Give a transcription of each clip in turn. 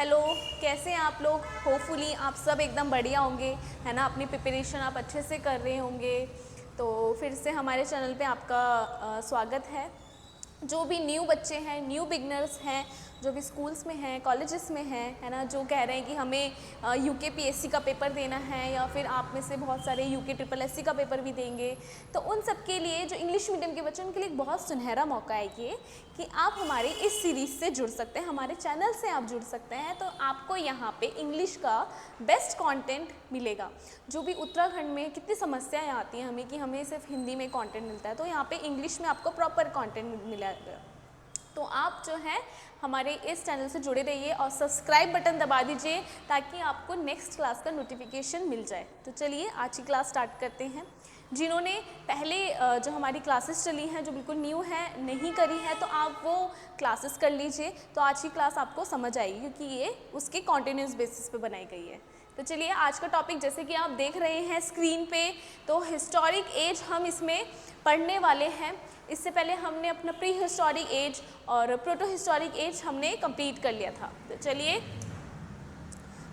Hello, कैसे हैं आप लोग? होपफुली आप सब एकदम बढ़िया होंगे, है ना। अपनी प्रिपरेशन आप अच्छे से कर रहे होंगे। तो फिर से हमारे चैनल पे आपका स्वागत है। जो भी न्यू बच्चे हैं, न्यू बिगनर्स हैं, जो भी स्कूल्स में हैं, कॉलेजेस में हैं, है ना, जो कह रहे हैं कि हमें यूके का पेपर देना है, या फिर आप में से बहुत सारे यूके SSS का पेपर भी देंगे, तो उन सब के लिए, जो इंग्लिश मीडियम के बच्चे, उनके लिए एक बहुत सुनहरा मौका है ये कि आप हमारी इस सीरीज़ से जुड़ सकते हैं, हमारे चैनल से आप जुड़ सकते हैं। तो आपको यहाँ पे इंग्लिश का बेस्ट कंटेंट मिलेगा। जो भी उत्तराखंड में कितनी समस्याएं आती हैं हमें कि हमें सिर्फ हिंदी में कंटेंट मिलता है, तो यहाँ पे इंग्लिश में आपको प्रॉपर कंटेंट मिलेगा। तो आप जो है हमारे इस चैनल से जुड़े रहिए और सब्सक्राइब बटन दबा दीजिए ताकि आपको नेक्स्ट क्लास का नोटिफिकेशन मिल जाए। तो चलिए आज की क्लास स्टार्ट करते हैं। जिन्होंने पहले जो हमारी क्लासेस चली हैं, जो बिल्कुल न्यू है, नहीं करी है, तो आप वो क्लासेस कर लीजिए। तो आज की क्लास आपको समझ आएगी क्योंकि ये उसके कॉन्टिन्यूस बेसिस पे बनाई गई है। तो चलिए आज का टॉपिक जैसे कि आप देख रहे हैं स्क्रीन पे, तो हिस्टोरिक एज हम इसमें पढ़ने वाले हैं। इससे पहले हमने अपना प्री हिस्टोरिक एज और प्रोटो हिस्टोरिक एज हमने कंप्लीट कर लिया था। तो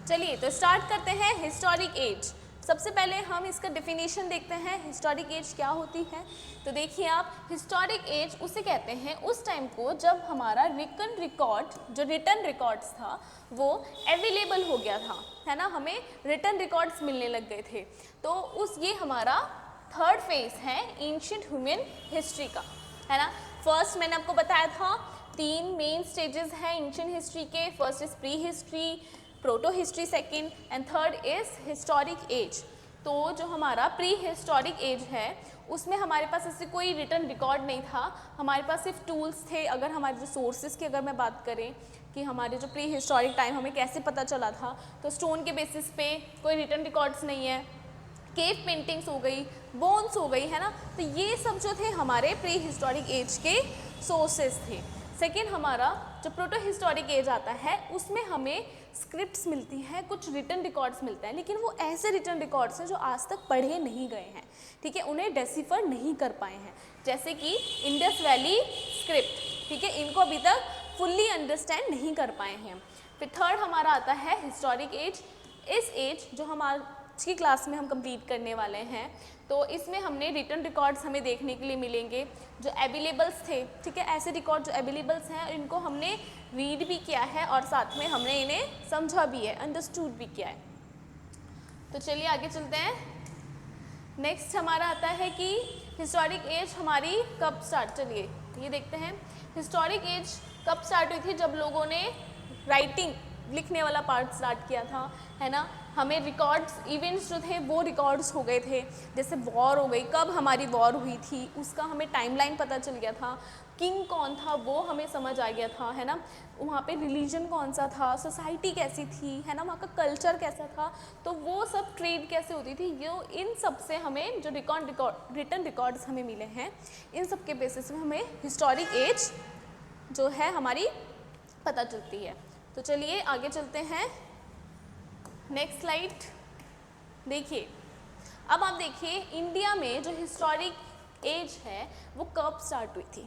चलिए तो स्टार्ट करते हैं हिस्टोरिक एज। सबसे पहले हम इसका डेफिनेशन देखते हैं, हिस्टोरिक एज क्या होती है। तो देखिए आप, हिस्टोरिक एज उसे कहते हैं उस टाइम को जब हमारा रिटन रिकॉर्ड्स था वो अवेलेबल हो गया था, है ना, हमें रिटन रिकॉर्ड्स मिलने लग गए थे। तो ये हमारा थर्ड फेज है एंशिएंट ह्यूमन हिस्ट्री का, है ना। फर्स्ट मैंने आपको बताया था 3 मेन स्टेजेस हैं एंशिएंट हिस्ट्री के। First is pre history, proto history second, and third is historic age. तो जो हमारा प्री हिस्टोरिक एज है उसमें हमारे पास ऐसे कोई रिटन रिकॉर्ड नहीं था, हमारे पास सिर्फ टूल्स थे। अगर हमारे जो सोर्सेज की अगर मैं बात करें कि हमारे जो प्री हिस्टोरिक टाइम हमें कैसे पता चला था, तो स्टोन के बेसिस पे कोई रिटन रिकॉर्ड्स नहीं है, केव पेंटिंग्स हो गई, बोन्स हो गई, है ना। तो ये सब जो थे हमारे प्री हिस्टोरिक एज के सोर्सेज थे। सेकेंड हमारा जो प्रोटो हिस्टोरिक एज आता है उसमें हमें स्क्रिप्ट्स मिलती हैं, कुछ रिटन रिकॉर्ड्स मिलते हैं, लेकिन वो ऐसे रिटन रिकॉर्ड्स हैं जो आज तक पढ़े नहीं गए हैं, ठीक है, उन्हें डेसिफर नहीं कर पाए हैं। जैसे कि इंडस वैली स्क्रिप्ट, ठीक है, इनको अभी तक फुल्ली अंडरस्टैंड नहीं कर पाए हैं। फिर थर्ड हमारा आता है हिस्टोरिक एज। इस एज जो हमारा आज की क्लास में हम कंप्लीट करने वाले हैं, तो इसमें हमने रिटन रिकॉर्ड्स हमें देखने के लिए मिलेंगे जो अवेलेबल्स थे, ठीक है। ऐसे रिकॉर्ड जो अवेलेबल्स हैं इनको हमने रीड भी किया है और साथ में हमने इन्हें समझा भी है, अंडरस्टूड भी किया है। तो चलिए आगे चलते हैं। नेक्स्ट हमारा आता है कि हिस्टोरिक एज हमारी कब स्टार्ट, चलिए ये देखते हैं। हिस्टोरिक एज कब स्टार्ट हुई थी? जब लोगों ने राइटिंग, लिखने वाला पार्ट स्टार्ट किया था, है ना। हमें रिकॉर्ड्स, इवेंट्स जो थे वो रिकॉर्ड्स हो गए थे। जैसे वॉर हो गई, कब हमारी वॉर हुई थी उसका हमें टाइमलाइन पता चल गया था, किंग कौन था वो हमें समझ आ गया था, है ना। वहाँ पे रिलीजन कौन सा था, सोसाइटी कैसी थी, है ना, वहाँ का कल्चर कैसा था, तो वो सब ट्रेड कैसे होती थी, ये इन सब से हमें जो रिटन रिकॉर्ड्स हमें मिले हैं, इन सब के बेसिस में हमें हिस्टोरिक एज जो है हमारी पता चलती है। तो चलिए आगे चलते हैं। नेक्स्ट स्लाइड देखिए। अब आप देखिए इंडिया में जो हिस्टोरिक एज है वो कब स्टार्ट हुई थी,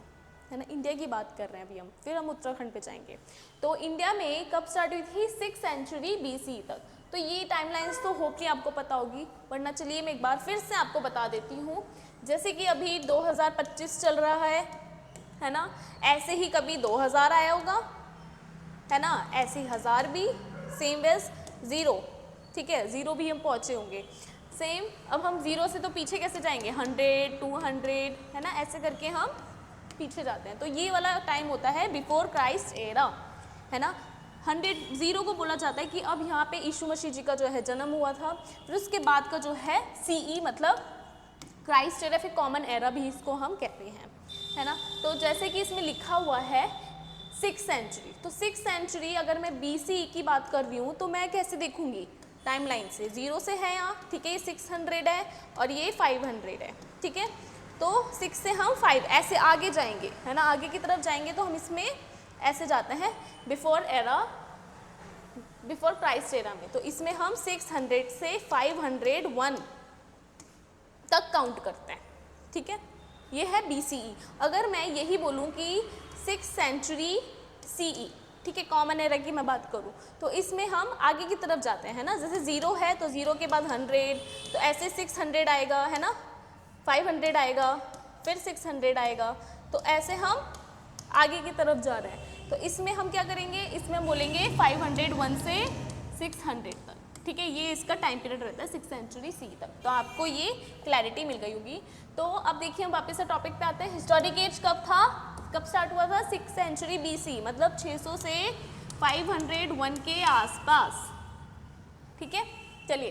है ना। इंडिया की बात कर रहे हैं अभी हम, फिर हम उत्तराखंड पे जाएंगे। तो इंडिया में कब स्टार्ट हुई थी? 6th सेंचुरी BC तक। तो ये टाइमलाइंस तो होपफुली आपको पता होगी, वरना चलिए मैं एक बार फिर से आपको बता देती हूँ। जैसे कि अभी 2025 चल रहा है ना, ऐसे ही कभी 2000 आया होगा, है ना, ऐसे ही 1000 भी, सेम वेज 0, ठीक है, 0 भी हम पहुँचे होंगे सेम। अब हम 0 से तो पीछे कैसे जाएंगे, 100, 200, है ना, ऐसे करके हम पीछे जाते हैं। तो ये वाला टाइम होता है बिफोर क्राइस्ट एरा, है ना। 0 को बोला जाता है कि अब यहाँ पे यीशु मसीह जी का जो है जन्म हुआ था। फिर उसके बाद का जो है CE मतलब क्राइस्ट एरा, फिर कॉमन एरा भी इसको हम कहते हैं, है ना। तो जैसे कि इसमें लिखा हुआ है 6th सेंचुरी, तो 6th सेंचुरी अगर मैं BC की बात कर रही हूँ तो मैं कैसे देखूंगी टाइमलाइन से? 0 से है यहाँ, ठीक है, ये 600 है और ये 500 है, ठीक है। तो 6 से हम 5 ऐसे आगे जाएंगे, है ना, आगे की तरफ जाएंगे तो हम इसमें ऐसे जाते हैं बिफोर क्राइस्ट एरा में। तो इसमें हम 600 से 501 तक काउंट करते हैं, ठीक है, ये है BCE। अगर मैं यही बोलूँ कि 6th सेंचुरी CE, ठीक है, कॉमन एरा की मैं बात करूँ तो इसमें हम आगे की तरफ जाते हैं ना, जैसे 0 है तो 0 के बाद 100, तो ऐसे 600 आएगा है ना, 500 आएगा, फिर 600 आएगा, तो ऐसे हम आगे की तरफ जा रहे हैं। तो इसमें हम क्या करेंगे, इसमें हम बोलेंगे 501 से 600 तक, ठीक है, ये इसका टाइम पीरियड रहता है 6th सेंचुरी सी तक। तो आपको ये क्लैरिटी मिल गई होगी। तो अब देखिए हम वापस से टॉपिक पे आते हैं। हिस्टोरिक एज कब था, कब स्टार्ट हुआ था, 6th सेंचुरी BC, मतलब 600 से 501 के आसपास, ठीक है। चलिए,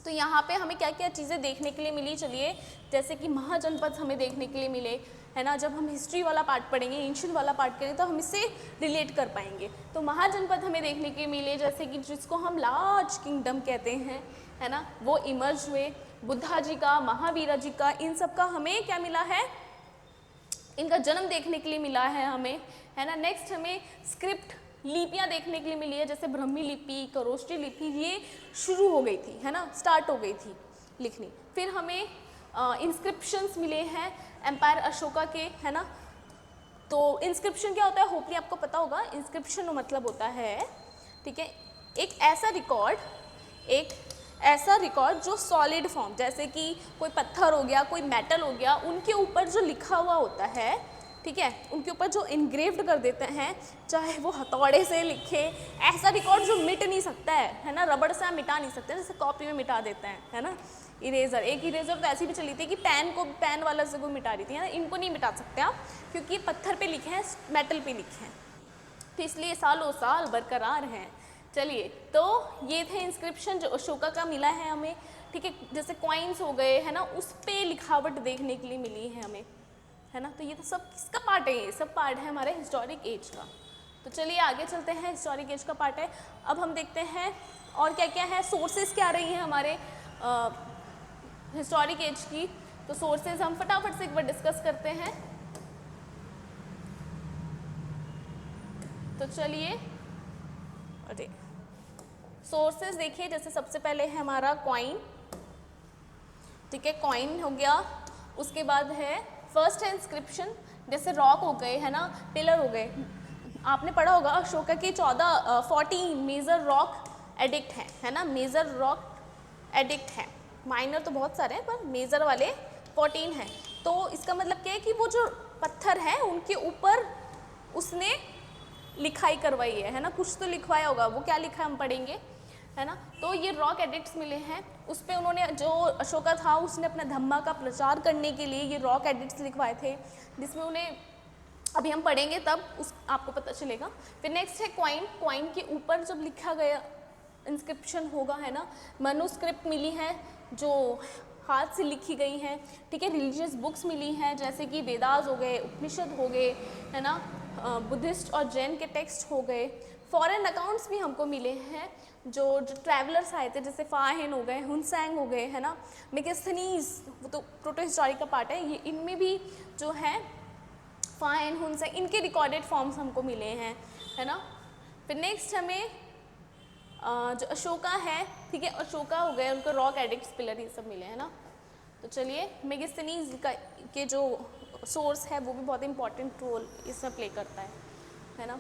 तो यहाँ पे हमें क्या क्या चीज़ें देखने के लिए मिली, चलिए, जैसे कि महाजनपद हमें देखने के लिए मिले, है ना। जब हम हिस्ट्री वाला पार्ट पढ़ेंगे, एंशिएंट वाला पार्ट करेंगे, तो हम इससे रिलेट कर पाएंगे। तो महाजनपद हमें देखने के लिए मिले, जैसे कि जिसको हम लार्ज किंगडम कहते हैं, है ना, वो इमर्ज हुए। बुद्धा जी का, महावीरा जी का, इन सब का हमें क्या मिला है, इनका जन्म देखने के लिए मिला है हमें, है ना। नेक्स्ट हमें स्क्रिप्ट लिपियाँ देखने के लिए मिली है, जैसे ब्रह्मी लिपि, खरोष्टी लिपि, ये शुरू हो गई थी, है ना, स्टार्ट हो गई थी लिखनी। फिर हमें इंस्क्रिप्शंस मिले हैं एम्पायर अशोका के, है ना। तो इंस्क्रिप्शन क्या होता है, होपली आपको पता होगा। इंस्क्रिप्शन मतलब होता है, ठीक है, एक ऐसा रिकॉर्ड जो सॉलिड फॉर्म, जैसे कि कोई पत्थर हो गया, कोई मेटल हो गया, उनके ऊपर जो लिखा हुआ होता है, ठीक है, उनके ऊपर जो इनग्रेव्ड कर देते हैं, चाहे वो हथौड़े से लिखे, ऐसा रिकॉर्ड जो मिट नहीं सकता है ना, रबड़ से आप मिटा नहीं सकते, जैसे कॉपी में मिटा देते हैं, है ना। इरेजर, एक इरेजर तो ऐसी भी चली थी कि पेन वाला से कोई मिटा रही थी, है ना। इनको नहीं मिटा सकते आप, क्योंकि पत्थर पे लिखे हैं, मेटल पे लिखे हैं, तो इसलिए सालों साल बरकरार हैं। चलिए, तो ये थे इंस्क्रिप्शन जो अशोका का मिला है हमें, ठीक है। जैसे कॉइन्स हो गए, है ना, उस पे लिखावट देखने के लिए मिली है हमें, है ना। तो ये तो सब किसका पार्ट है, ये सब पार्ट है हमारे हिस्टोरिक एज का। तो चलिए आगे चलते हैं, हिस्टोरिक एज का पार्ट है। अब हम देखते हैं और क्या क्या है, सोर्सेज क्या रही हैं हमारे हिस्टोरिक एज की। तो सोर्सेज हम फटाफट से एक बार डिस्कस करते हैं। तो चलिए, अरे सोर्सेज देखिए, जैसे सबसे पहले है हमारा कॉइन, ठीक है, कॉइन हो गया। उसके बाद है फर्स्ट है इंस्क्रिप्शन, जैसे रॉक हो गए, है ना, पिलर हो गए। आपने पढ़ा होगा अशोका के 14 मेजर रॉक एडिक्ट है ना, मेजर रॉक एडिक्ट है, माइनर तो बहुत सारे हैं पर मेजर वाले 14 हैं। तो इसका मतलब क्या है कि वो जो पत्थर हैं उनके ऊपर उसने लिखाई करवाई है ना, कुछ तो लिखवाया होगा, वो क्या लिखा है हम पढ़ेंगे, है ना। तो ये रॉक एडिक्ट्स मिले हैं, उस पर उन्होंने, जो अशोका था उसने अपने धम्मा का प्रचार करने के लिए ये रॉक एडिक्ट्स लिखवाए थे, जिसमें उन्हें अभी हम पढ़ेंगे तब उस आपको पता चलेगा। फिर नेक्स्ट है कॉइन, कॉइन के ऊपर जब लिखा गया इंस्क्रिप्शन होगा, है ना। मैन्युस्क्रिप्ट मिली है जो हाथ से लिखी गई हैं, ठीक है। रिलीजियस बुक्स मिली हैं, जैसे कि वेदास हो गए, उपनिषद हो गए, है ना, बुद्धिस्ट और जैन के टेक्स्ट हो गए। फॉरेन अकाउंट्स भी हमको मिले हैं, जो ट्रैवलर्स आए थे, जैसे फाहेन हो गए, हुनसैंग हो गए, है ना, मेगास्थनीज, वो तो प्रोटो हिस्टोरिक का पार्ट है, ये इनमें भी जो है फाहेन, हुनसैंग, इनके रिकॉर्डेड फॉर्म्स हमको मिले हैं, है ना। फिर नेक्स्ट हमें जो अशोका है, ठीक है, अशोका हो गए, उनको रॉक एडिक्ट्स, पिलर, ये सब मिले हैं ना। तो चलिए, मेगास्थनीज का के जो सोर्स है वो भी बहुत इंपॉर्टेंट रोल इसमें प्ले करता है ना।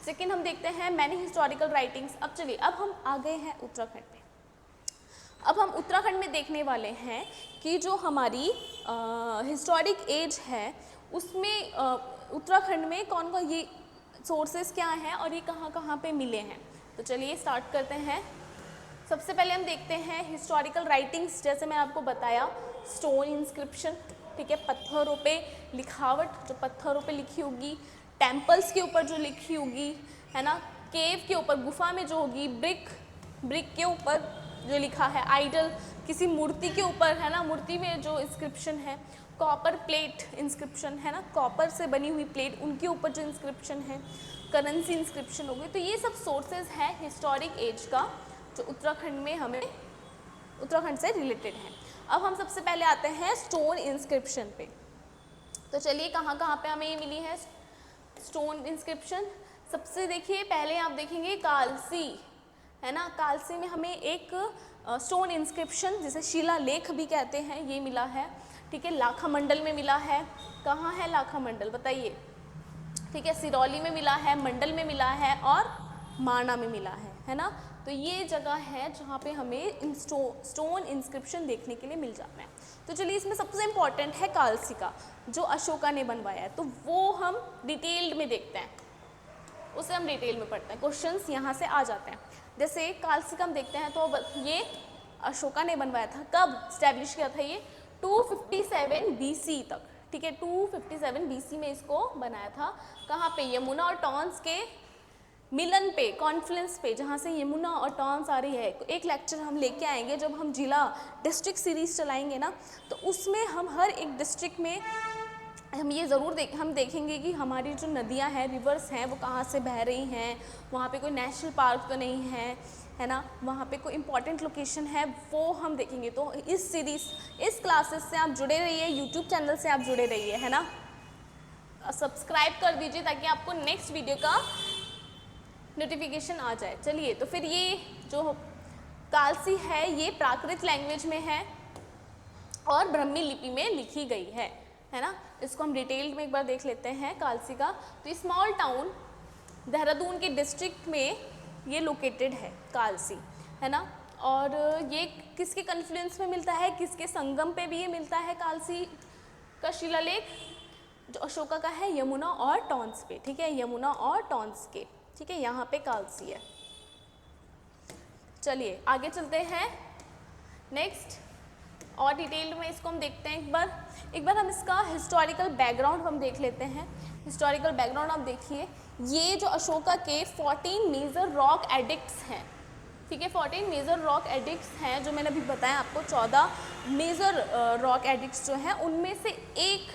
सेकेंड हम देखते हैं मैनी हिस्टोरिकल राइटिंग्स। अब चलिए, अब हम आ गए हैं उत्तराखंड में। अब हम उत्तराखंड में देखने वाले हैं कि जो हमारी हिस्टोरिक एज है उसमें उत्तराखंड में कौन कौन ये सोर्सेस क्या हैं और ये कहाँ कहाँ पे मिले हैं। तो चलिए स्टार्ट करते हैं। सबसे पहले हम देखते हैं हिस्टोरिकल राइटिंग्स, जैसे मैं आपको बताया, स्टोन इंस्क्रिप्शन, ठीक है, पत्थरों पे लिखावट जो पत्थरों पे लिखी होगी, टेम्पल्स के ऊपर जो लिखी होगी, है ना, केव के ऊपर, गुफा में जो होगी, ब्रिक के ऊपर जो लिखा है, आइडल, किसी मूर्ति के ऊपर, है ना, मूर्ति में जो इंस्क्रिप्शन है, कॉपर प्लेट इंस्क्रिप्शन, है ना, कॉपर से बनी हुई प्लेट, उनके ऊपर जो इंस्क्रिप्शन है, करेंसी इंस्क्रिप्शन हो गई। तो ये सब सोर्सेज हैं हिस्टोरिक एज का जो उत्तराखंड में हमें, उत्तराखंड से रिलेटेड है। अब हम सबसे पहले आते हैं स्टोन इंस्क्रिप्शन पे। तो चलिए, कहाँ कहाँ पे हमें ये मिली है स्टोन इंस्क्रिप्शन। सबसे देखिए, पहले आप देखेंगे कालसी, है ना, कालसी में हमें एक स्टोन इंस्क्रिप्शन, जिसे शिला लेख भी कहते हैं, ये मिला है, ठीक है। लाखा मंडल में मिला है। कहाँ है लाखा मंडल, बताइए। ठीक है, सिरौली में मिला है, मंडल में मिला है और माणा में मिला है ना। तो ये जगह है जहाँ पे हमें स्टोन इंस्क्रिप्शन देखने के लिए मिल जाता है। तो चलिए, इसमें सबसे इम्पॉर्टेंट है कालसिका, जो अशोका ने बनवाया है, तो वो हम डिटेल्ड में देखते हैं, उसे हम डिटेल में पढ़ते हैं, क्वेश्चंस यहाँ से आ जाते हैं। जैसे कालसिका हम देखते हैं तो ये अशोका ने बनवाया था, कब स्टैब्लिश किया था ये 257 BC तक, ठीक है, 257 BC में इसको बनाया था। कहाँ पे? यमुना और टॉन्स के मिलन पे, कॉन्फ्लुएंस पे, जहाँ से यमुना और टॉन्स आ रही है। एक लेक्चर हम लेके आएंगे जब हम जिला डिस्ट्रिक्ट सीरीज चलाएंगे ना, तो उसमें हम हर एक डिस्ट्रिक्ट में हम ये ज़रूर देखेंगे कि हमारी जो नदियाँ हैं, रिवर्स हैं, वो कहाँ से बह रही हैं, वहाँ पे कोई नेशनल पार्क तो नहीं है ना, वहाँ पे कोई इम्पॉर्टेंट लोकेशन है, वो हम देखेंगे। तो इस सीरीज़, इस क्लासेस से आप जुड़े रहिए, यूट्यूब चैनल से आप जुड़े रहिए, है ना, सब्सक्राइब कर दीजिए ताकि आपको नेक्स्ट वीडियो का नोटिफिकेशन आ जाए। चलिए, तो फिर ये जो कालसी है ये प्राकृत लैंग्वेज में है और ब्राह्मी लिपि में लिखी गई है ना। इसको हम डिटेल में एक बार देख लेते हैं कालसी का। तो स्मॉल टाउन देहरादून के डिस्ट्रिक्ट में ये लोकेटेड है कालसी, है ना। और ये किसके कन्फ्लुएंस में मिलता है, किसके संगम पे भी ये मिलता है कालसी का शिलालेख, जो अशोका का है, यमुना और टॉन्स पे, ठीक है, यमुना और टॉन्स के, ठीक है, यहाँ पे कालसी है। चलिए आगे चलते हैं नेक्स्ट, और डिटेल में इसको हम देखते हैं। एक बार हम इसका हिस्टोरिकल बैकग्राउंड हम देख लेते हैं। हिस्टोरिकल बैकग्राउंड आप देखिए, ये जो अशोका के 14 मेजर रॉक एडिक्ट्स हैं, ठीक है, 14 मेजर रॉक एडिक्ट्स हैं, जो मैंने अभी बताया आपको, 14 मेजर रॉक एडिक्ट्स जो हैं, उनमें से एक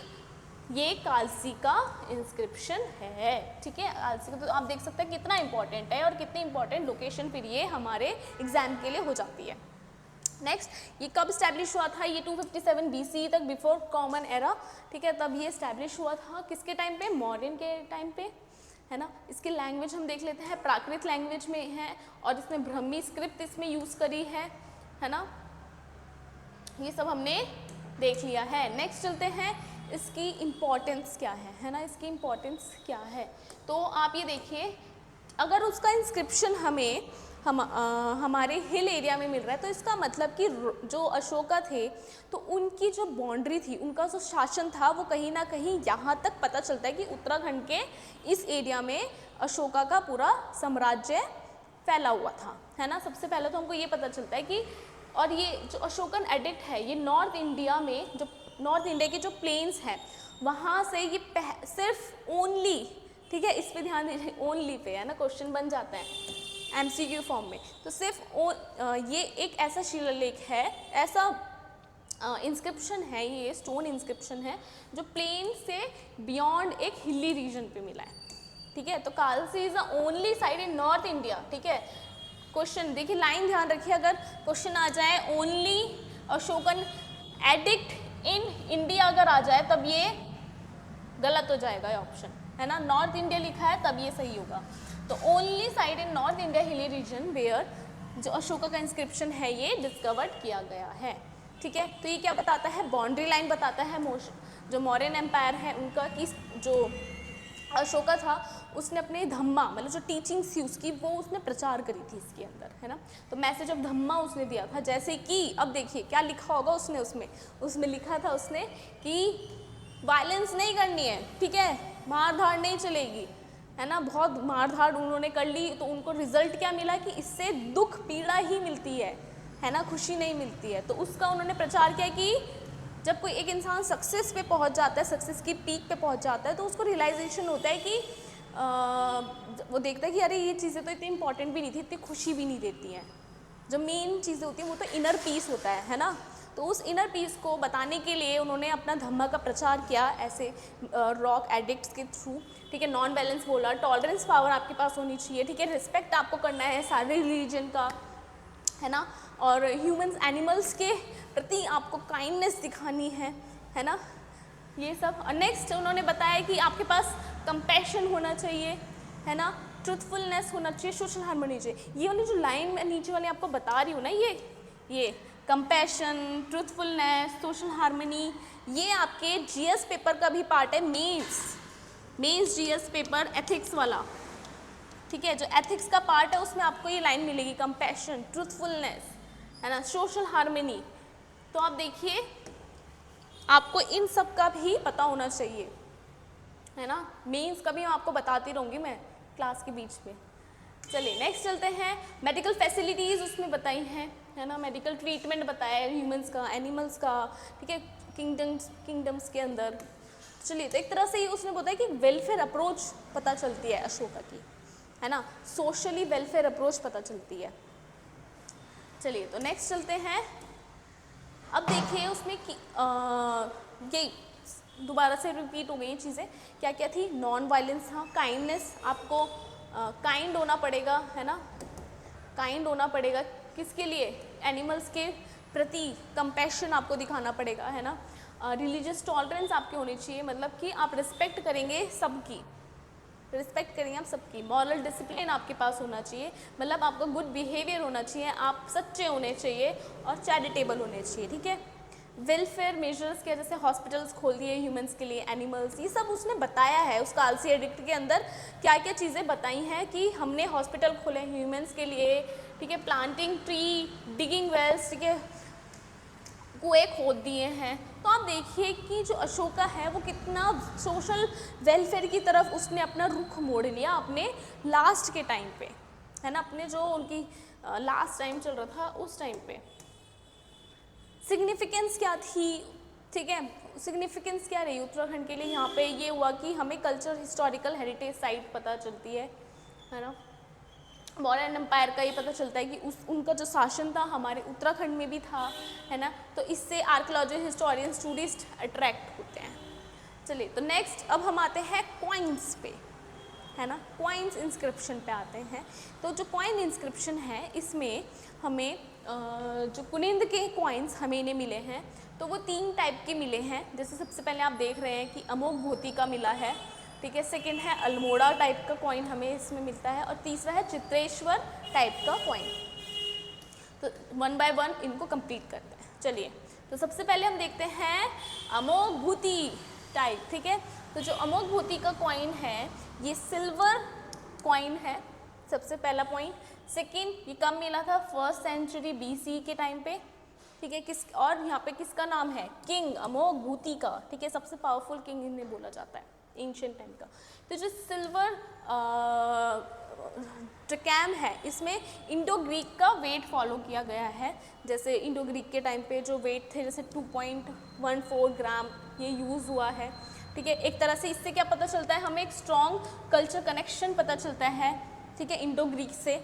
ये कालसी का इंस्क्रिप्शन है, ठीक है। कालसी का तो आप देख सकते हैं कितना इंपॉर्टेंट है और कितनी इंपॉर्टेंट लोकेशन फिर ये हमारे एग्जाम के लिए हो जाती है। नेक्स्ट, ये कब स्टैब्लिश हुआ था? ये 257 BC तक, बिफोर कॉमन एरा, ठीक है, तब ये स्टैब्लिश हुआ था। किसके टाइम पे? मौर्यन के टाइम पे, है ना। इसकी लैंग्वेज हम देख लेते हैं, प्राकृत लैंग्वेज में है और इसमें ब्राह्मी स्क्रिप्ट इसमें यूज़ करी है ना। ये सब हमने देख लिया है। नेक्स्ट चलते हैं, इसकी इम्पोर्टेंस क्या है ना, इसकी इम्पोर्टेंस क्या है। तो आप ये देखिए, अगर उसका इंस्क्रिप्शन हमारे हिल एरिया में मिल रहा है, तो इसका मतलब कि जो अशोका थे, तो उनकी जो बाउंड्री थी, उनका जो शासन था, वो कहीं ना कहीं यहाँ तक पता चलता है कि उत्तराखंड के इस एरिया में अशोका का पूरा साम्राज्य फैला हुआ था, है ना। सबसे पहले तो हमको ये पता चलता है कि, और ये जो अशोकन एडिक्ट है, ये नॉर्थ इंडिया में, जो नॉर्थ इंडिया के जो प्लेन्स हैं, वहाँ से ये सिर्फ ओनली, ठीक है, इस पे ध्यान दीजिए, ओनली पे, है ना, क्वेश्चन बन जाता है MCQ फॉर्म में। तो सिर्फ ये एक ऐसा शिलालेख है, ऐसा इंस्क्रिप्शन है, ये स्टोन इंस्क्रिप्शन है, जो प्लेन से बियॉन्ड एक हिली रीजन पे मिला है, ठीक है। तो Kalsi is the only side in north India, ठीक है। क्वेश्चन देखिए, लाइन ध्यान रखिए, अगर क्वेश्चन आ जाए only Ashokan addict in India अगर आ जाए, तब ये गलत हो जाएगा ये ऑप्शन, है ना। नॉर्थ इंडिया लिखा है तब ये सही होगा। तो only side in north India hilly region where जो अशोका का इंस्क्रिप्शन है ये डिस्कवर्ड किया गया है, ठीक है। तो ये क्या बताता है? बाउंड्री लाइन बताता है जो मौर्यन एम्पायर है उनका, कि जो अशोका था उसने अपने धम्मा, मतलब जो टीचिंग्स थी उसकी, वो उसने प्रचार करी थी इसके अंदर, है ना। तो मैसेज ऑफ धम्मा उसने दिया था, जैसे कि अब देखिए क्या लिखा होगा उसने, उसमें लिखा था उसने कि वायलेंस नहीं करनी है, ठीक है, मार धाड़ नहीं चलेगी, है ना। बहुत मार धाड़ उन्होंने कर ली, तो उनको रिजल्ट क्या मिला कि इससे दुख पीड़ा ही मिलती है ना, खुशी नहीं मिलती है। तो उसका उन्होंने प्रचार किया कि जब कोई एक इंसान सक्सेस पे पहुंच जाता है, सक्सेस की पीक पे पहुंच जाता है, तो उसको रियलाइजेशन होता है कि वो देखता है कि अरे ये चीज़ें तो इतनी इंपॉर्टेंट भी नहीं थी, इतनी खुशी भी नहीं देती हैं। जो मेन चीज़ें होती हैं वो तो इनर पीस होता है ना। तो उस इनर पीस को बताने के लिए उन्होंने अपना धम्मा का प्रचार किया ऐसे रॉक एडिक्ट्स के थ्रू, ठीक है। नॉन वायलेंस बोला, टॉलरेंस पावर आपके पास होनी चाहिए, ठीक है, रिस्पेक्ट आपको करना है सारे रिलीजन का, है ना, और ह्यूमंस एनिमल्स के प्रति आपको काइंडनेस दिखानी है ना, ये सब। और नेक्स्ट उन्होंने बताया कि आपके पास कंपैशन होना चाहिए, है ना, ट्रुथफुलनेस होना चाहिए, सोशल हार्मनी चाहिए। ये वाली जो लाइन मैं नीचे वाली आपको बता रही हूँ ना, ये कंपैशन, ट्रुथफुलनेस, सोशल हार्मनी, ये आपके GS पेपर का भी पार्ट है। मेंस जीएस पेपर एथिक्स वाला, ठीक है, जो एथिक्स का पार्ट है उसमें आपको ये लाइन मिलेगी, कंपैशन, ट्रूथफुलनेस, है ना, सोशल हार्मनी। तो आप देखिए आपको इन सब का भी पता होना चाहिए, है ना। मेंस का भी मैं आपको बताती रहूँगी मैं क्लास के बीच में। चलिए नेक्स्ट चलते हैं, मेडिकल फैसिलिटीज़ उसमें बताई हैं, है ना, मेडिकल ट्रीटमेंट बताया है ह्यूमंस का, एनिमल्स का, ठीक है, किंगडम्स के अंदर। चलिए तो एक तरह से ये उसने बताया कि वेलफेयर अप्रोच पता चलती है अशोका की, है ना, सोशली वेलफेयर अप्रोच पता चलती है। चलिए तो नेक्स्ट चलते हैं, अब देखिए उसमें ये दोबारा से रिपीट हो गई चीज़ें, क्या क्या थी, नॉन वायलेंस, हाँ, काइंडनेस, आपको काइंड होना पड़ेगा, है ना, काइंड होना पड़ेगा, किसके लिए, एनिमल्स के प्रति कंपैशन आपको दिखाना पड़ेगा, है ना। रिलीजियस टॉलरेंस आपकी होनी चाहिए, मतलब कि आप रिस्पेक्ट करेंगे सबकी, रिस्पेक्ट करेंगे आप सबकी। मॉरल डिसिप्लिन आपके पास होना चाहिए, मतलब आपका गुड बिहेवियर होना चाहिए, आप सच्चे होने चाहिए और चैरिटेबल होने चाहिए, ठीक है। वेलफेयर मेजर्स के जैसे हॉस्पिटल्स खोल दिए ह्यूमंस के लिए, एनिमल्स, ये सब उसने बताया है उस कालसी एडिक्ट के अंदर, क्या क्या चीज़ें बताई हैं कि हमने हॉस्पिटल खोले ह्यूमंस के लिए, ठीक है, प्लांटिंग ट्री, डिगिंग वेल्स, ठीक है, कुएं खोद दिए हैं। तो आप देखिए कि जो अशोका है वो कितना सोशल वेलफेयर की तरफ उसने अपना रुख मोड़ लिया अपने लास्ट के टाइम पे, है ना, अपने जो उनकी लास्ट टाइम चल रहा था उस टाइम पे। सिग्निफिकेंस क्या थी, ठीक है, सिग्निफिकेंस क्या रही उत्तराखंड के लिए, यहाँ पे ये हुआ कि हमें कल्चर हिस्टोरिकल हेरिटेज साइट पता चलती है ना, मौर्यन एम्पायर का ये पता चलता है कि उनका जो शासन था हमारे उत्तराखंड में भी था, है ना, तो इससे आर्कियोलॉजिस्ट, हिस्टोरियंस, टूरिस्ट अट्रैक्ट होते हैं। चलिए तो नेक्स्ट अब हम आते हैं कॉइन्स पे, है ना, कॉइन्स इंस्क्रिप्शन पे आते हैं। तो जो कॉइन इंस्क्रिप्शन है इसमें हमें जो कुनिंद के कॉइन्स हमें इन्हें मिले हैं तो वो 3 टाइप के मिले हैं। जैसे सबसे पहले आप देख रहे हैं कि अमोघ भोती का मिला है, ठीक है, सेकंड है अल्मोड़ा टाइप का कॉइन हमें इसमें मिलता है और तीसरा है चित्रेश्वर टाइप का कॉइन। तो 1 बाय 1 इनको कंप्लीट करते हैं। चलिए तो सबसे पहले हम देखते हैं अमोघ भूति टाइप, ठीक है। तो जो अमोघ भूति का कॉइन है ये सिल्वर कॉइन है, सबसे पहला पॉइंट। सेकंड ये कब मिला था, 1st सेंचुरी BC के टाइम पे, ठीक है, किस और यहाँ पे किसका नाम है, किंग अमोघ भूति का, ठीक है, सबसे पावरफुल किंग इन्हें बोला जाता है एंशिएंट टाइम का। तो जो सिल्वर ट्रिकैम है इसमें इंडो ग्रीक का वेट फॉलो किया गया है। जैसे इंडो ग्रीक के टाइम पे जो वेट थे जैसे 2.14 ग्राम ये यूज़ हुआ है, ठीक है। एक तरह से इससे क्या पता चलता है, हमें एक स्ट्रॉन्ग कल्चर कनेक्शन पता चलता है, ठीक है, इंडो ग्रीक से।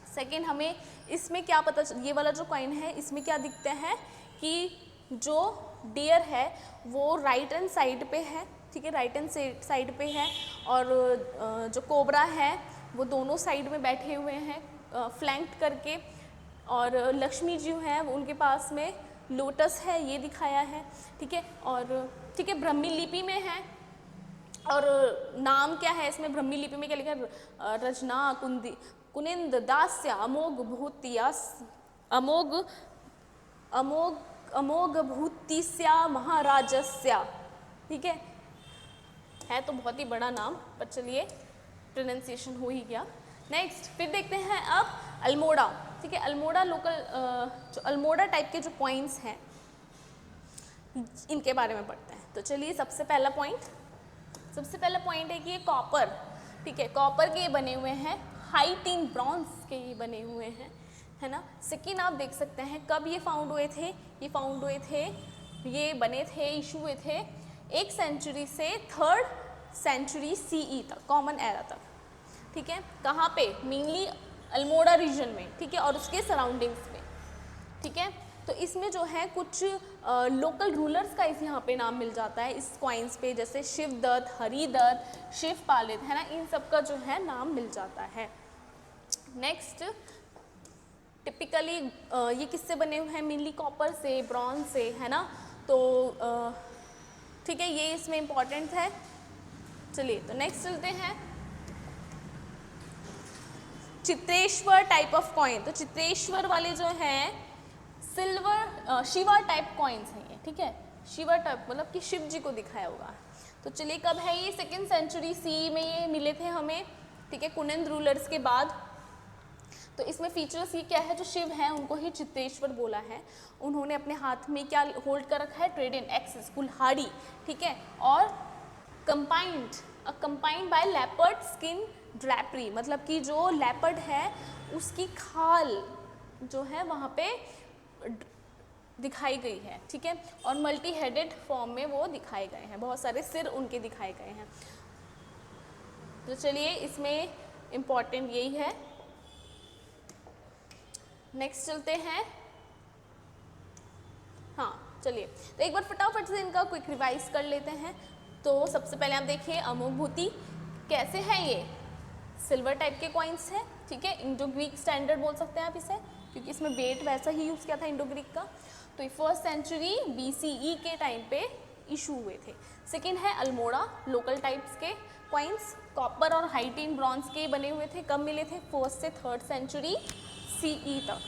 सेकेंड हमें इसमें क्या पता ये वाला जो कॉइन है इसमें क्या दिखता है कि जो डियर है वो राइट हैंड साइड पे है, ठीक है, राइट हैंड साइड पे है, और जो कोबरा है वो दोनों साइड में बैठे हुए हैं फ्लैंक्ड करके, और लक्ष्मी जी हैं वो उनके पास में लोटस है ये दिखाया है, ठीक है, और ठीक है ब्राह्मी लिपि में है। और नाम क्या है इसमें ब्राह्मी लिपि में क्या लिखा है, रचना कुनिंद दास्य अमोघ भूतिया अमोघ भूतिस्या महाराजस्या, ठीक है तो बहुत ही बड़ा नाम, पर चलिए प्रोनाउंसिएशन हो ही गया। नेक्स्ट फिर देखते हैं अब अल्मोड़ा, ठीक है, अल्मोड़ा लोकल जो अल्मोड़ा टाइप के जो कॉइन्स हैं इनके बारे में पढ़ते हैं। तो चलिए सबसे पहला पॉइंट है कि ये कॉपर, ठीक है, कॉपर के ये बने हुए हैं, हाइट इन ब्रॉन्ज के ये बने हुए हैं, है ना। सेकेंड आप देख सकते हैं कब ये फाउंड हुए थे, ये बने थे, इशू हुए थे 1 सेंचुरी से 3rd सेंचुरी CE तक, कॉमन एरा तक, ठीक है। कहाँ पे, मेनली अल्मोड़ा रीजन में, ठीक है, और उसके सराउंडिंग्स में, ठीक है। तो इसमें जो है कुछ लोकल रूलर्स का इस यहाँ पे नाम मिल जाता है इस कॉइन्स पे, जैसे शिवदत्त, हरिदत्त, शिवपालित, है ना, इन सब का जो है नाम मिल जाता है। नेक्स्ट टिपिकली ये किससे बने हुए हैं, मेनली कॉपर से, ब्रॉन्ज से, है ना, तो ठीक है ये इसमें इम्पॉर्टेंट है। चलिए तो नेक्स्ट चलते हैं चित्रेश्वर टाइप ऑफ कॉइन। तो चित्रेश्वर वाले जो हैं सिल्वर शिवा टाइप कॉइन्स हैं ये, ठीक है, शिवा टाइप मतलब कि शिव जी को दिखाया होगा। तो चलिए कब है ये, सेकेंड सेंचुरी सी में ये मिले थे हमें, ठीक है, कुनिंद रूलर्स के बाद। तो इसमें फीचर्स ये क्या है, जो शिव हैं उनको ही चित्रेश्वर बोला है। उन्होंने अपने हाथ में क्या होल्ड कर रखा है, ट्रेडेंट एक्सिस, कुल्हाड़ी, ठीक है, और combined by leopard skin drapery, मतलब कि जो लेपर्ड है उसकी खाल जो है वहाँ पे दिखाई गई है, ठीक है, और मल्टी हेडेड फॉर्म में वो दिखाए गए हैं, बहुत सारे सिर उनके दिखाए गए हैं। तो चलिए इसमें इम्पॉर्टेंट यही है। नेक्स्ट चलते हैं, हाँ चलिए, तो एक बार फटाफट से इनका क्विक रिवाइज कर लेते हैं। तो सबसे पहले आप देखिए अमोघभूति कैसे है, ये सिल्वर टाइप के कॉइन्स हैं, ठीक है, इंडो ग्रीक स्टैंडर्ड बोल सकते हैं आप इसे, क्योंकि इसमें वेट वैसा ही यूज़ किया था इंडो ग्रीक का। तो ये फर्स्ट सेंचुरी BCE के टाइम पे इशू हुए थे। सेकेंड है अल्मोड़ा, लोकल टाइप्स के कॉइन्स, कॉपर और हाइटीन ब्रॉन्ज के बने हुए थे, कब मिले थे, फर्स्ट से थर्ड सेंचुरी CE तक।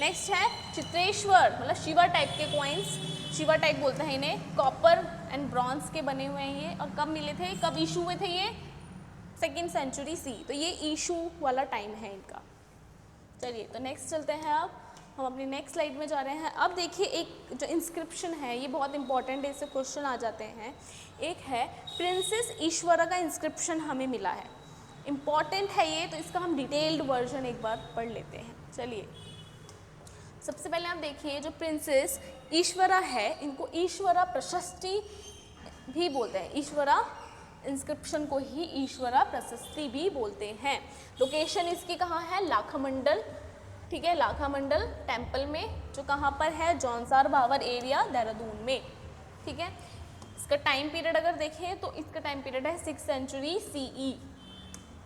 नेक्स्ट है चित्रेश्वर, मतलब शिवा टाइप के कॉइन्स, शिवा टाइप बोलते हैं इन्हें, कॉपर एंड ब्रॉन्ज के बने हुए हैं ये, और कब मिले थे, कब इशू हुए थे ये, सेकेंड सेंचुरी C। तो ये इशू वाला टाइम है इनका। चलिए तो नेक्स्ट चलते हैं, अब हम अपनी नेक्स्ट स्लाइड में जा रहे हैं। अब देखिए एक जो इंस्क्रिप्शन है ये बहुत इंपॉर्टेंट है, इससे क्वेश्चन आ जाते हैं। एक है प्रिंसेस ईश्वरा का इंस्क्रिप्शन हमें मिला है, इम्पॉर्टेंट है ये, तो इसका हम डिटेल्ड वर्जन एक बार पढ़ लेते हैं। चलिए सबसे पहले आप देखिए जो प्रिंसेस ईश्वरा है इनको ईश्वरा प्रशस्ति भी बोलते हैं, ईश्वरा इंस्क्रिप्शन को ही ईश्वरा प्रशस्ति भी बोलते हैं। लोकेशन इसकी कहाँ है, लाखामंडल, ठीक है, लाखामंडल टेम्पल में, जो कहाँ पर है, जौनसार भावर एरिया देहरादून में, ठीक है। इसका टाइम पीरियड अगर देखें तो इसका टाइम पीरियड है 6th सेंचुरी CE,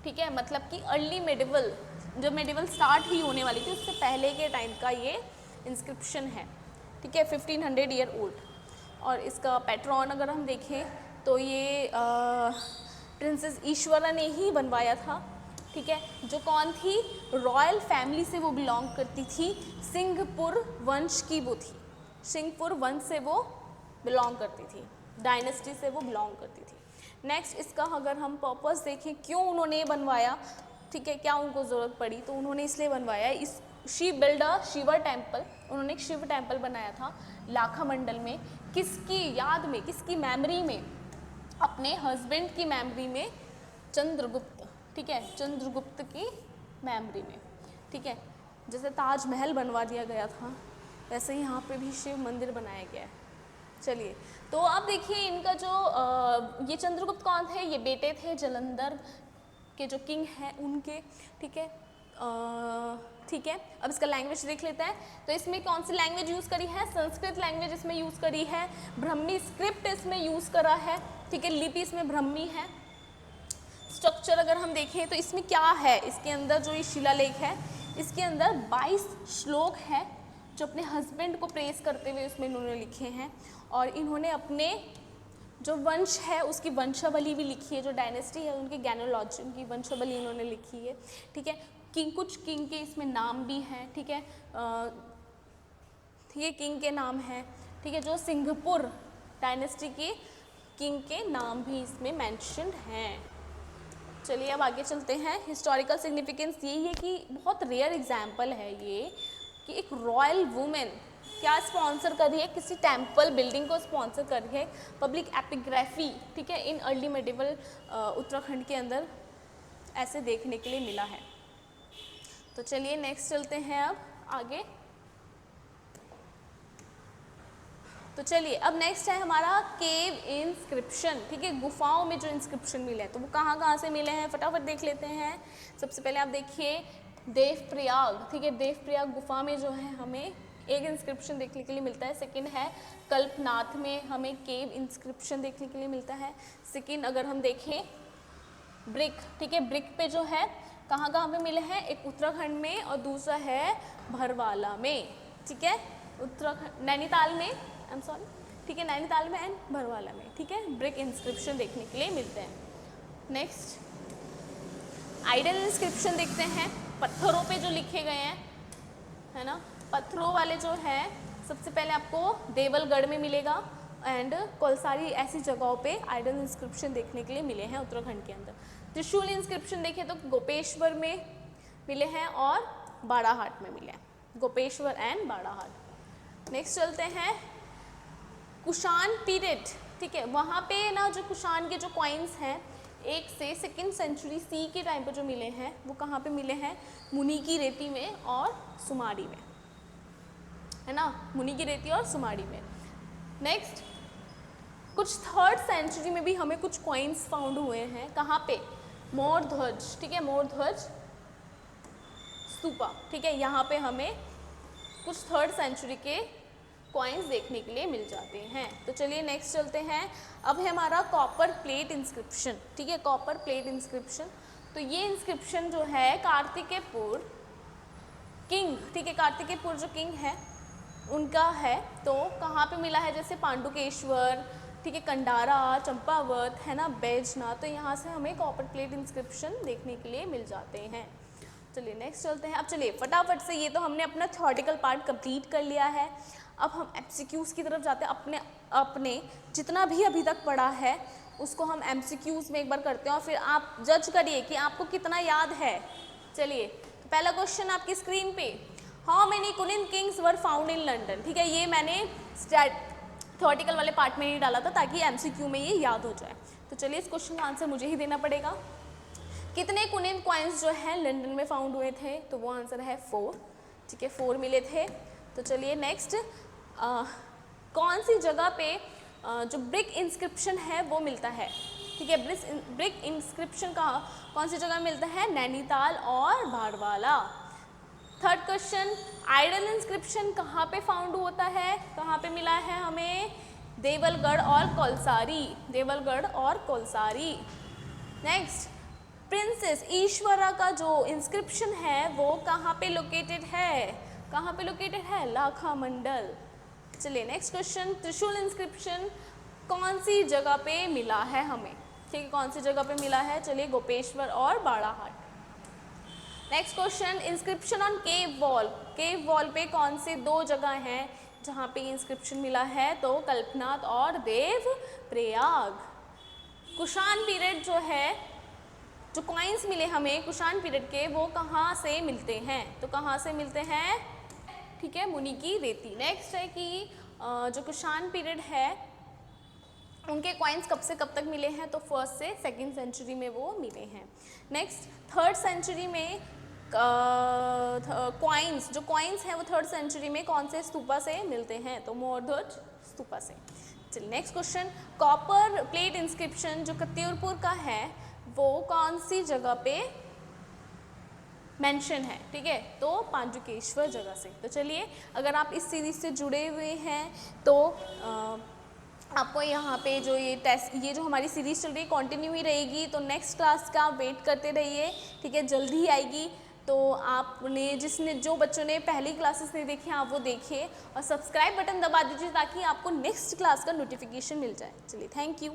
ठीक है, मतलब कि अर्ली मेडिवल, जब मेडिवल स्टार्ट ही होने वाली थी उससे पहले के टाइम का ये इंस्क्रिप्शन है, ठीक है, 1500 ईयर ओल्ड। और इसका पैट्रॉन अगर हम देखें तो ये प्रिंसेस ईश्वरा ने ही बनवाया था, ठीक है, जो कौन थी, रॉयल फैमिली से वो बिलोंग करती थी, सिंहपुर वंश की वो थी, सिंहपुर वंश से वो बिलोंग करती थी, डायनेस्टी से वो बिलोंग करती थी। नेक्स्ट इसका अगर हम पर्पस देखें क्यों उन्होंने बनवाया, ठीक है, क्या उनको ज़रूरत पड़ी, तो उन्होंने इसलिए बनवाया, इस she build a Shiva temple, उन्होंने एक शिव टेम्पल बनाया था लाखामंडल में, किसकी याद में, किसकी मेमोरी में, अपने हस्बैंड की मेमोरी में, चंद्रगुप्त, ठीक है, चंद्रगुप्त की मेमोरी में, ठीक है, जैसे ताजमहल बनवा दिया गया था वैसे ही यहाँ पे भी शिव मंदिर बनाया गया है। चलिए तो अब देखिए इनका जो ये चंद्रगुप्त कौन थे, ये बेटे थे जलंधर के जो किंग हैं उनके, ठीक है, ठीक है। अब इसका लैंग्वेज देख लेते हैं, तो इसमें कौन सी लैंग्वेज यूज़ करी है, संस्कृत लैंग्वेज इसमें यूज़ करी है, ब्राह्मी स्क्रिप्ट इसमें यूज़ करा है, ठीक है, लिपि इसमें ब्राह्मी है। स्ट्रक्चर अगर हम देखें तो इसमें क्या है, इसके अंदर जो ये शिलालेख है इसके अंदर 22 श्लोक है जो अपने हस्बैंड को प्रेस करते हुए उसमें इन्होंने लिखे हैं, और इन्होंने अपने जो वंश है उसकी वंशावली भी लिखी है, जो डायनेस्टी है उनकी गैनोलॉजी, उनकी वंशावली इन्होंने लिखी है, ठीक है। कुछ किंग के इसमें नाम भी हैं, ठीक है, ठीक है, किंग के नाम हैं, ठीक है, जो सिंहपुर डायनेस्टी के किंग के नाम भी इसमें मेंशन्ड हैं। चलिए अब आगे चलते हैं। हिस्टोरिकल सिग्निफिकेंस यही है कि बहुत रेयर एग्जाम्पल है ये कि एक रॉयल वुमेन क्या स्पॉन्सर कर रही है, किसी टेम्पल बिल्डिंग को स्पॉन्सर कर रही है, पब्लिक एपिग्राफी, ठीक है, इन अर्ली मेडिवल उत्तराखंड के अंदर ऐसे देखने के लिए मिला है। तो चलिए नेक्स्ट चलते हैं अब आगे। तो चलिए अब नेक्स्ट है हमारा केव इंस्क्रिप्शन, ठीक है, गुफाओं में जो इंस्क्रिप्शन मिले हैं तो वो कहाँ कहाँ से मिले हैं फटाफट देख लेते हैं। सबसे पहले आप देखिए देवप्रयाग, ठीक है, देवप्रयाग गुफा में जो है हमें एक इंस्क्रिप्शन देखने के लिए मिलता है। सेकंड है कल्पनाथ में हमें केव इंस्क्रिप्शन देखने के लिए मिलता है। सेकंड अगर हम देखें ब्रिक, ठीक है, ब्रिक पे जो है कहाँ कहाँ पे मिले हैं, एक उत्तराखंड में और दूसरा है भरवाला में, ठीक है, उत्तराखंड नैनीताल में, आई एम सॉरी, ठीक है, नैनीताल में एंड भरवाला में, ठीक है, ब्रिक इंस्क्रिप्शन देखने के लिए मिलते हैं। नेक्स्ट आइडल इंस्क्रिप्शन देखते हैं, पत्थरों पे जो लिखे गए हैं, है ना, पत्थरों वाले जो है सबसे पहले आपको देवलगढ़ में मिलेगा, एंड कोलसारी ऐसी जगहों पे आइडल इंस्क्रिप्शन देखने के लिए मिले हैं उत्तराखंड के अंदर। त्रिशूल इंस्क्रिप्शन देखें तो गोपेश्वर में मिले हैं और बाड़ाहाट में मिले हैं, गोपेश्वर एंड बाड़ाहाट। नेक्स्ट चलते हैं कुषाण पीरियड, ठीक है, वहाँ पे ना जो कुषाण के जो कॉइन्स हैं 1 से 2nd सेंचुरी सी के टाइम पे जो मिले हैं वो कहाँ पे मिले हैं, मुनि की रेती में और सुमाड़ी में, है ना, मुनि की रेती और सुमाड़ी में। नेक्स्ट कुछ 3rd सेंचुरी में भी हमें कुछ कॉइन्स फाउंड हुए हैं, कहाँ पे, मोर ध्वज, ठीक है, मोर ध्वज स्तूपा, ठीक है, यहाँ पे हमें कुछ 3rd सेंचुरी के कॉइन्स देखने के लिए मिल जाते हैं। तो चलिए नेक्स्ट चलते हैं, अब है हमारा कॉपर प्लेट इंस्क्रिप्शन, ठीक है, कॉपर प्लेट इंस्क्रिप्शन। तो ये इंस्क्रिप्शन जो है कार्तिकेयपुर किंग, ठीक है, कार्तिकेयपुर जो किंग है उनका है, तो कहाँ पे मिला है, जैसे पांडुकेश्वर, ठीक है, कंडारा, चंपावत, है ना, बैजनाथ, तो यहाँ से हमें कॉपर प्लेट इंस्क्रिप्शन देखने के लिए मिल जाते हैं। चलिए नेक्स्ट चलते हैं। अब चलिए फटाफट से, ये तो हमने अपना थ्योरेटिकल पार्ट कंप्लीट कर लिया है, अब हम एमसीक्यूज़ की तरफ जाते हैं। अपने जितना भी अभी तक पढ़ा है उसको हम एमसीक्यूज़ में एक बार करते हैं और फिर आप जज करिए कि आपको कितना याद है। चलिए तो पहला क्वेश्चन आपकी स्क्रीन पे, हाउ मेनी कुनिन kings were found in London, ठीक है, ये मैंने थ्योरेटिकल वाले पार्ट में ही डाला था ताकि एमसीक्यू में ये याद हो जाए। तो चलिए इस क्वेश्चन का आंसर मुझे ही देना पड़ेगा। कितने कुनिन कॉइन्स जो हैं लंदन में फाउंड हुए थे, तो वो आंसर है 4, ठीक है, 4 मिले थे। तो चलिए नेक्स्ट, कौन सी जगह पे जो ब्रिक इंस्क्रिप्शन है वो मिलता है, ठीक है, ब्रिक इंस्क्रिप्शन का कौन सी जगह मिलता है, नैनीताल और Badwala. 3rd question, idol inscription कहाँ पे फाउंड होता है, कहाँ पे मिला है हमें, देवलगढ़ और कोलसारी, देवलगढ़ और कोलसारी। नेक्स्ट, प्रिंसेस ईश्वरा का जो इंस्क्रिप्शन है वो कहाँ पे लोकेटेड है, कहाँ पे लोकेटेड है, लाखा मंडल। चलिए नेक्स्ट क्वेश्चन, त्रिशूल इंस्क्रिप्शन कौन सी जगह पे मिला है हमें, ठीक है, कौन सी जगह पे मिला है, चलिए गोपेश्वर और Barahat. Next question, inscription on cave wall पे कौन से 2 जगह हैं जहाँ पे इंस्क्रिप्शन मिला है, तो कल्पनाथ और देव प्रयाग। कुषाण पीरियड जो है, जो कॉइन्स मिले हमें कुषाण पीरियड के वो कहाँ से मिलते हैं, तो कहाँ से मिलते हैं, ठीक है, मुनि की रेती। नेक्स्ट है कि जो कुषाण पीरियड है उनके कॉइन्स कब से कब तक मिले हैं, तो 1st से 2nd सेंचुरी में वो मिले हैं। नेक्स्ट 3rd सेंचुरी में जो कॉइन्स हैं वो 3rd सेंचुरी में कौन से स्तूपा से मिलते हैं, तो मोरध्वज स्तूपा से। चलिए next question, copper plate inscription जो कत्यूरपुर का है वो कौन सी जगह पे मेंशन है, ठीक है, तो पांडुकेश्वर जगह से। तो चलिए अगर आप इस सीरीज से जुड़े हुए हैं तो आपको यहाँ पे जो ये जो हमारी सीरीज चल रही है कंटिन्यू ही रहेगी, तो नेक्स्ट क्लास का वेट करते रहिए, ठीक है, जल्दी ही आएगी। तो आपने जो बच्चों ने पहली क्लासेस नहीं देखी आप वो देखिए और सब्सक्राइब बटन दबा दीजिए ताकि आपको नेक्स्ट क्लास का नोटिफिकेशन मिल जाए। चलिए थैंक यू।